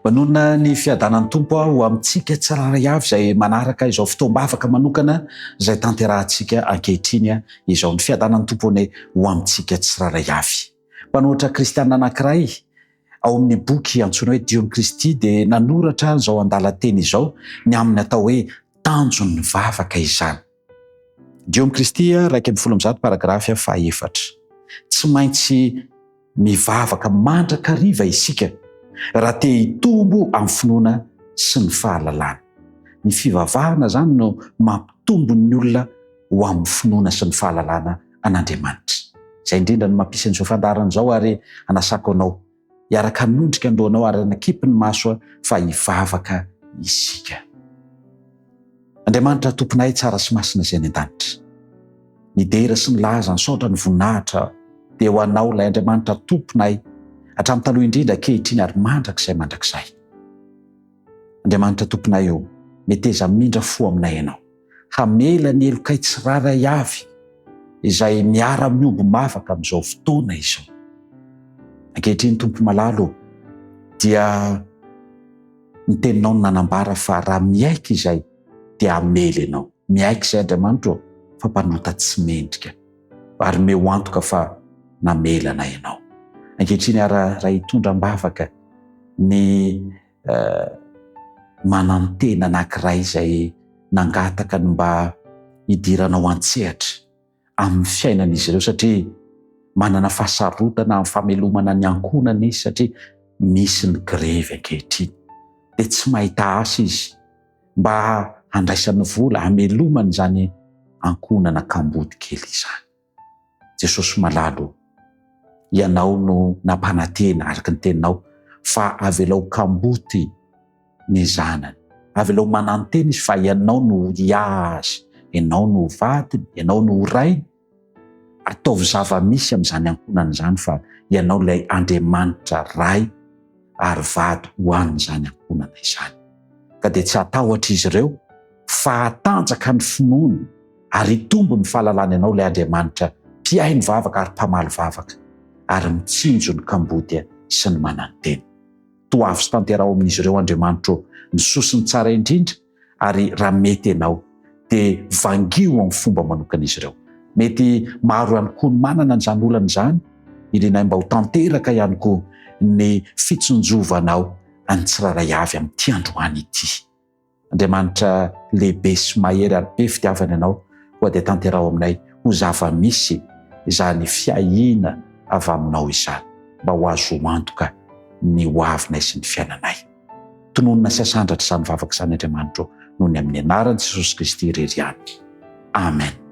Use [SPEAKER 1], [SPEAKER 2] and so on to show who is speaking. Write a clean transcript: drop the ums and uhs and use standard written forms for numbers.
[SPEAKER 1] Manona ny fiadanan'ny tompo ho amintsika tsiraray avy izay manaraka izao fotoam-bavaka manokana izay tanterahantsika ankehitriny izao ny fiadanan'ny tompony ho amintsika tsiraray avy. Mpanohitra kristianina anankiray ao amin'ny boky antsoina hoe Diony Kristy dia nanoratra izao andalan-teny izao ny amin'ny atao hoe tanjon'ny vavaka izany. Diony Kristy 2:17 paragrafy 4. Tsy maintsy mivavaka mandrakariva isika raha te hitombo amin'ny finoana sy ny fahalalana. Ny fivavahana zany no mampitombo ny olona ho amin'ny finoana sy ny fahalalana an'Andriamanitra. Izay indrindra ny mampisy an'izao fandarana izao ary anasako anao hiaraka hanondrika andohanao ary hanakipy ny maso fa hivavaka isika. Andriamanitra tomponay tsara sy masina izay any an-danitra. Ny dera sy ny laza ny saotra ny voninahitra dia ho anao ilay Andriamanitra tomponay hatramin'ny taloha indrindra ankehitriny ary mandrakizay. Andriamanitra tomponay io meteza mindra fo aminay ianao, hamela ny elokay tsiraray avy izay miara-miobo mavaka amin'izao fotoana izao. Ankehitriny tompo malalo dia ny teninao nanambara fa raha miaika izay dia hamela ianao. Miaika izay Andriamanitra fa mpanota tsy mendrika ary meo antoka fa namelana ianao. Ankehitriny raha hitondram-bavaka ny manantena anankiray izay nangataka ny mba hidiranao an-tsehatra amin'ny fiainan'izy ireo satria manana fahasarotana amin'ny famelomana ny ankonana izy satria misy ny grevy ankehitriny dia tsy mahita asa izy mba handraisany vola hamelomana izany ankonana kambody kely izany. Jesosy malalo ianao no nampanantena araka ny teninao fa avelao kamboty ny zanany, avelao manantena izy fa ianao no hiazy, ianao no vadiny, ianao no rainy. Ataovy zava-misy amin'izany ankonana izany fa ianao ilay Andriamanitra ray ary vady ho an'izany ankonana izany. Ka dia tsy hatahotra izy ireo fa hatanjaka ny finoana ary hitombo ny fahalalana ianao ilay Andriamanitra mpiay ny vavaka ary mpamaly vavaka ary mitsinjo ny kambody sy ny manantena. Toavy sy tantera ao amin'izy ireo Andriamanitra ny sosiny tsara indrindra ary raha mety ianao dia vangio amin'ny fomba manokana izy ireo. Mety maro ihany koa ny manana an'izany olana izany, indrindra mba ho tanteraka ihany koa ny fitsonjovanao any tsiraray avy amin'ity androany ity. Andriamanitra lehibe sy mahery ary be fitiavana ianao koa dia tanterao aminay ho zava-misy izany fiahiana avy aminao izany mba ho azo antoka ny hoavinay sy ny fiainanay. Tononona sy asandratry izany vavaka izany Andriamanitra noho ny amin'ny anaran'i Jesosy Kristy irery ihany. Amen.